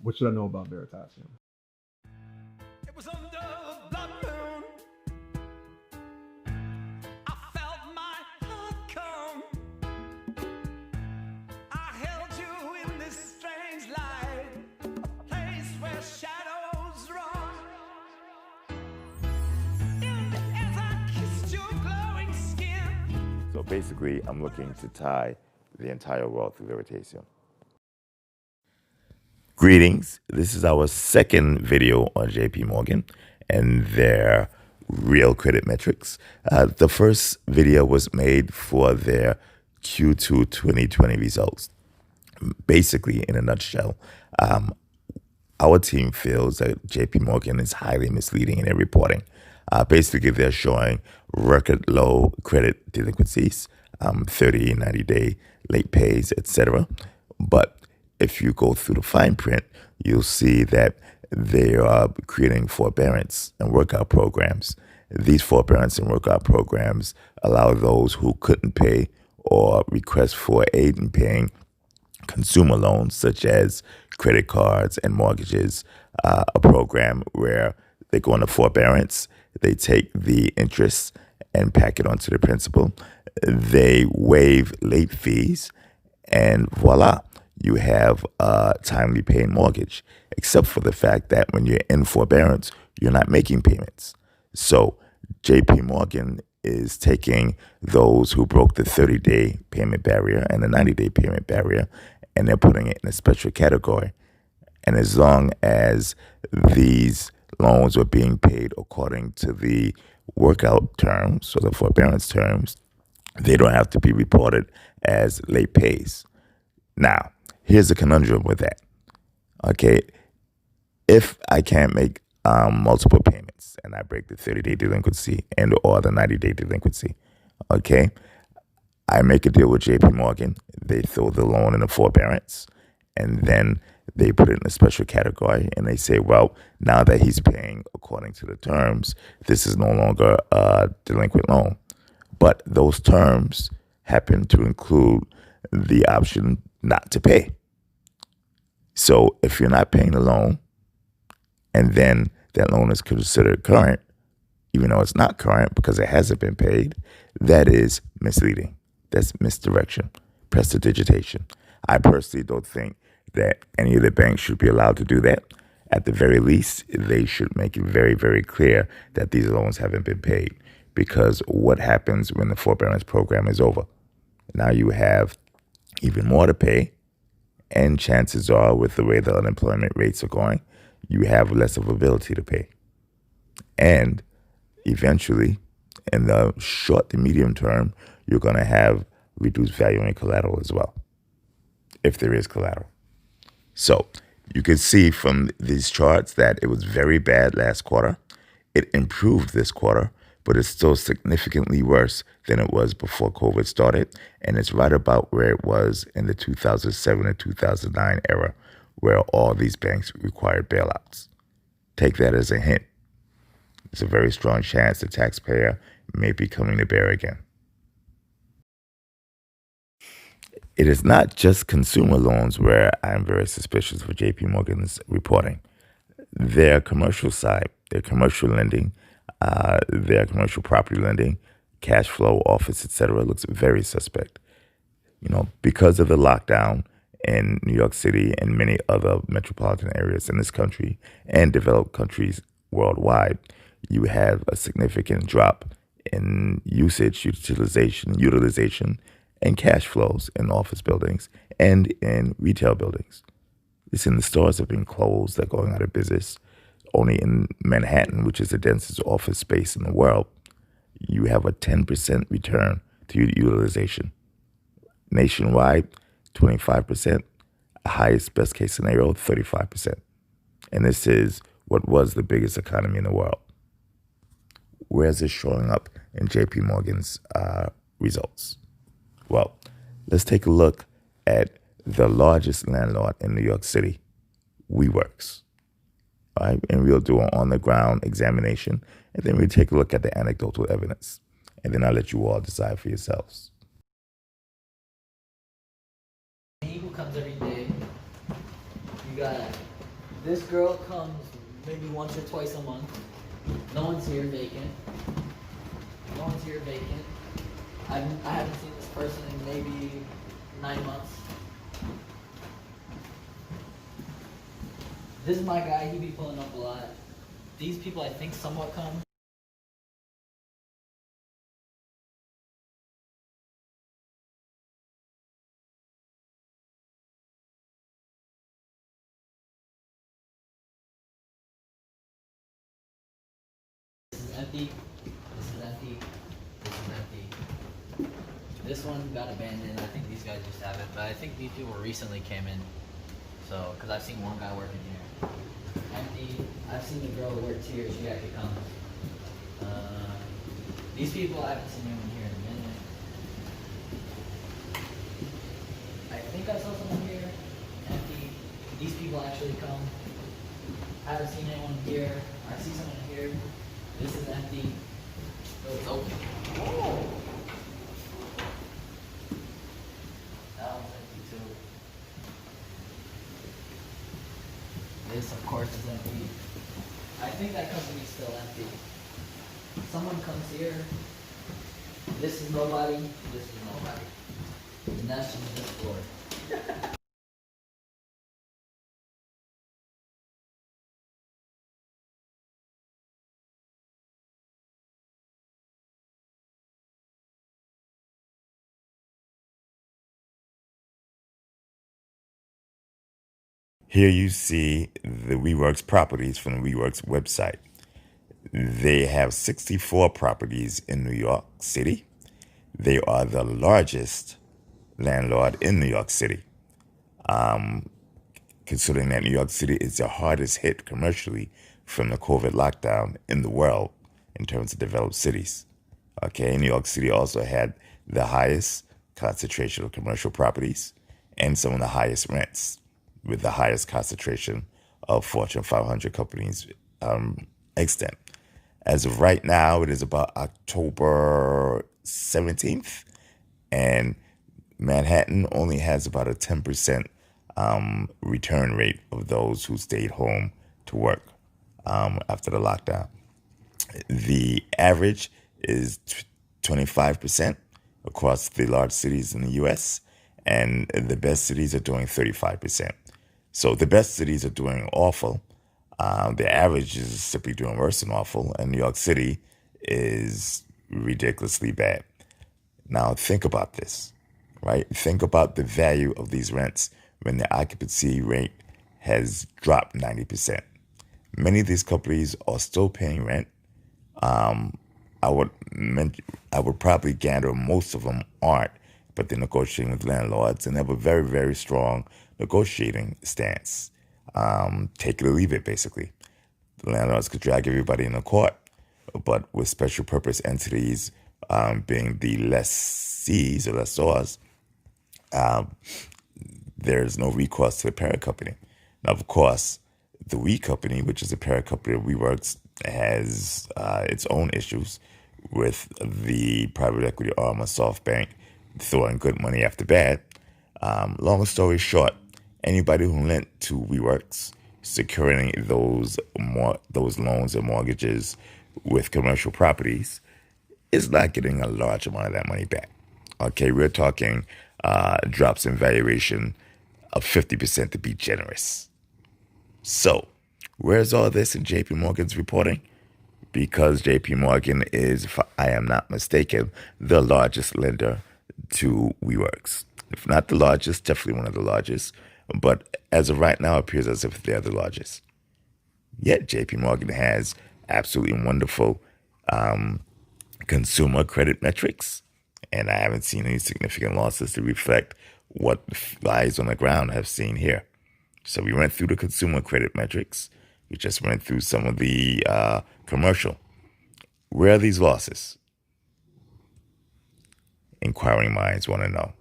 What should I know about Veritasium? It was under the blood moon. I felt my heart come. I held you in this strange light, a place where shadows run. And as I kissed your glowing skin. So basically, I'm looking to tie the entire world through Veritasium. Greetings. This is our second video on JP Morgan and their real credit metrics. The first video was made for their Q2 2020 results. Basically, in a nutshell, our team feels that JP Morgan is highly misleading in their reporting. Basically, they're showing record low credit delinquencies, 30, 90-day late pays, etc. But if you go through the fine print, you'll see that they are creating forbearance and workout programs. These forbearance and workout programs allow those who couldn't pay or request for aid in paying consumer loans, such as credit cards and mortgages, a program where they go into forbearance, they take the interest and pack it onto the principal, they waive late fees, and voila, you have a timely paying mortgage, except for the fact that when you're in forbearance, you're not making payments. So JP Morgan is taking those who broke the 30-day payment barrier and the 90-day payment barrier, and they're putting it in a special category. And as long as these loans are being paid according to the workout terms, or the forbearance terms, they don't have to be reported as late pays. Now, here's a conundrum with that. Okay, if I can't make multiple payments and I break the 30-day delinquency and or the 90-day delinquency, okay, I make a deal with JP Morgan. They throw the loan in a forbearance, and then they put it in a special category, and they say, well, now that he's paying according to the terms, this is no longer a delinquent loan. But those terms happen to include the option not to pay. So if you're not paying the loan, and then that loan is considered current, even though it's not current because it hasn't been paid, that is misleading. That's misdirection, prestidigitation. I personally don't think that any of the banks should be allowed to do that. At the very least, they should make it very, very clear that these loans haven't been paid, because what happens when the forbearance program is over? Now you have even more to pay, and chances are, with the way the unemployment rates are going, you have less of ability to pay. And eventually, in the short to medium term, you're going to have reduced value in collateral as well, if there is collateral. So you can see from these charts that it was very bad last quarter. It improved this quarter, but it's still significantly worse than it was before COVID started. And it's right about where it was in the 2007 and 2009 era, where all these banks required bailouts. Take that as a hint. There's a very strong chance the taxpayer may be coming to bear again. It is not just consumer loans where I'm very suspicious of JP Morgan's reporting. Their commercial side, their commercial lending, their commercial property lending, cash flow, office, etc., looks very suspect. Because of the lockdown in New York City and many other metropolitan areas in this country and developed countries worldwide, you have a significant drop in usage, utilization, and cash flows in office buildings and in retail buildings. Listen, the stores have been closed. They're going out of business. Only in Manhattan, which is the densest office space in the world, you have a 10% return to utilization. Nationwide, 25%. Highest best case scenario, 35%. And this is what was the biggest economy in the world. Where is this showing up in JP Morgan's results? Well, let's take a look at the largest landlord in New York City, WeWorks. All right, and we'll do an on-the-ground examination, and then we'll take a look at the anecdotal evidence, and then I'll let you all decide for yourselves. He who comes every day, you got This girl comes maybe once or twice a month. No one's here vacant. No one's here vacant. I haven't seen this person in maybe 9 months. This is my guy. He be pulling up a lot. These people, I think, somewhat come. This is empty. This is empty. This is empty. This one got abandoned. I think these guys just have it, but I think these people recently came in. So, because I've seen one guy working here. Empty. I've seen the girl who works here. She actually comes. These people, I haven't seen anyone here in a minute. I think I saw someone here. Empty. These people actually come. I haven't seen anyone here. I see someone here. This is empty. Oh, it's open. Oh! That one's empty too. This, of course, is empty. I think that company's still empty. Someone comes here. This is nobody. This is nobody. And that's just this floor. Here you see the WeWorks properties from the WeWorks website. They have 64 properties in New York City. They are the largest landlord in New York City. Considering that New York City is the hardest hit commercially from the COVID lockdown in the world in terms of developed cities. Okay, New York City also had the highest concentration of commercial properties and some of the highest rents, with the highest concentration of Fortune 500 companies extent. As of right now, it is about October 17th, and Manhattan only has about a 10% return rate of those who stayed home to work after the lockdown. The average is 25% across the large cities in the US, and the best cities are doing 35%. So the best cities are doing awful. The average is simply doing worse than awful, and New York City is ridiculously bad. Now think about this, right? Think about the value of these rents when the occupancy rate has dropped 90%. Many of these companies are still paying rent. I would probably gather most of them aren't, but they're negotiating with landlords and have a very, very strong negotiating stance. Take it or leave it, basically. The landlords could drag everybody in the court, but with special purpose entities being the lessees or lessors, there's no recourse to the parent company. Now, of course, the We Company, which is a parent company of WeWorks, has its own issues with the private equity arm of SoftBank throwing good money after bad. Long story short, anybody who lent to WeWorks, securing those loans and mortgages with commercial properties, is not getting a large amount of that money back. Okay, we're talking drops in valuation of 50% to be generous. So, where's all this in JP Morgan's reporting? Because JP Morgan is, if I am not mistaken, the largest lender to WeWorks. If not the largest, definitely one of the largest. But as of right now, it appears as if they're the largest. Yet JP Morgan has absolutely wonderful consumer credit metrics, and I haven't seen any significant losses to reflect what the eyes on the ground have seen here. So we went through the consumer credit metrics. We just went through some of the commercial. Where are these losses? Inquiring minds want to know.